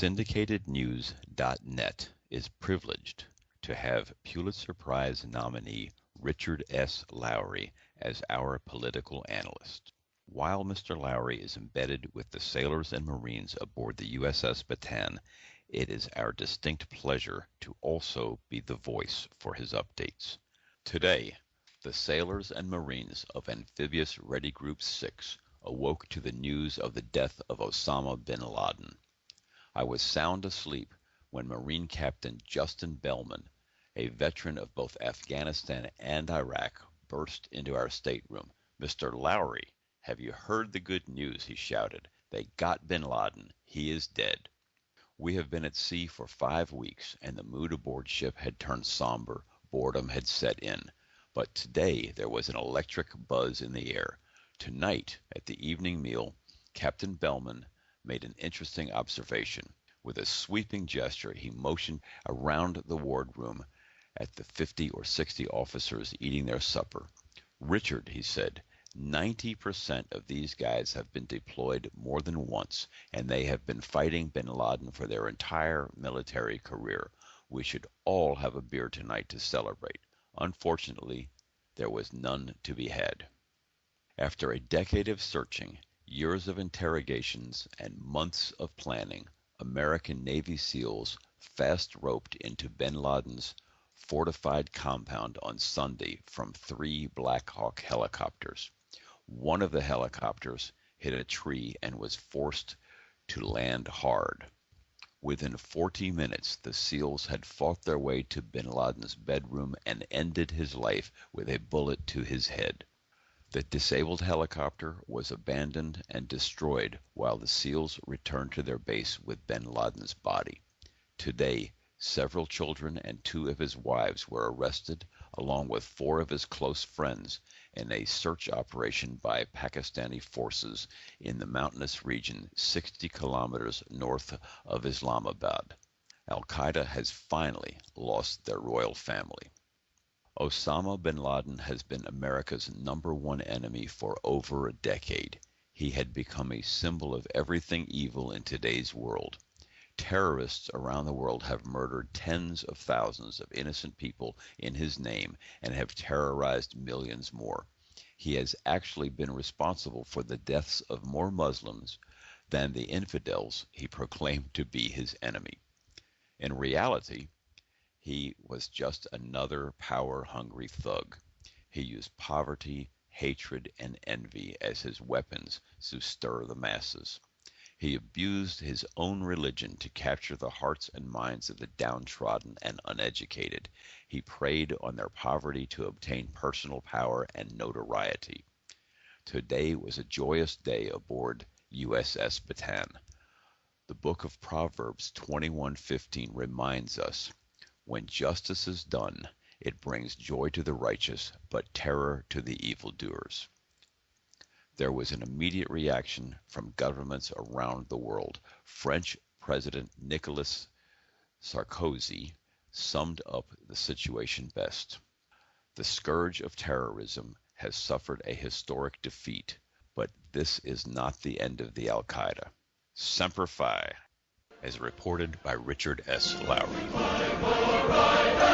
SyndicatedNews.net is privileged to have Pulitzer Prize nominee Richard S. Lowry as our political analyst. While Mr. Lowry is embedded with the sailors and Marines aboard the USS Bataan, it is our distinct pleasure to also be the voice for his updates. Today, the sailors and Marines of Amphibious Ready Group 6 awoke to the news of the death of Osama bin Laden. I was sound asleep when Marine Captain Justin Bellman, a veteran of both Afghanistan and Iraq, burst into our stateroom. "Mr. Lowry, have you heard the good news?" he shouted. "They got bin Laden. He is dead." We have been at sea for 5 weeks, and the mood aboard ship had turned somber. Boredom had set in. But today there was an electric buzz in the air. Tonight, at the evening meal, Captain Bellman made an interesting observation. With a sweeping gesture, he motioned around the wardroom at the 50 or 60 officers eating their supper. "Richard," he said, 90% of these guys have been deployed more than once, and they have been fighting bin Laden for their entire military career. We should all have a beer tonight to celebrate." Unfortunately, there was none to be had. After a decade of searching, years of interrogations, and months of planning, American Navy SEALs fast roped into bin Laden's fortified compound on Sunday from 3 Black Hawk helicopters. One of the helicopters hit a tree and was forced to land hard. Within 40 minutes, the SEALs had fought their way to bin Laden's bedroom and ended his life with a bullet to his head. The disabled helicopter was abandoned and destroyed while the SEALs returned to their base with bin Laden's body. Today, several children and 2 of his wives were arrested, along with 4 of his close friends, in a search operation by Pakistani forces in the mountainous region 60 kilometers north of Islamabad. Al-Qaeda has finally lost their royal family. Osama bin Laden has been America's #1 enemy for over a decade. He had become a symbol of everything evil in today's world. Terrorists around the world have murdered tens of thousands of innocent people in his name and have terrorized millions more. He has actually been responsible for the deaths of more Muslims than the infidels he proclaimed to be his enemy. In reality, he was just another power-hungry thug. He used poverty, hatred, and envy as his weapons to stir the masses. He abused his own religion to capture the hearts and minds of the downtrodden and uneducated. He preyed on their poverty to obtain personal power and notoriety. Today was a joyous day aboard USS Bataan. The book of Proverbs 21:15 reminds us, "When justice is done, it brings joy to the righteous, but terror to the evildoers." There was an immediate reaction from governments around the world. French President Nicolas Sarkozy summed up the situation best. "The scourge of terrorism has suffered a historic defeat, but this is not the end of the Al-Qaeda." Semper Fi, as reported by Richard S. Lowry.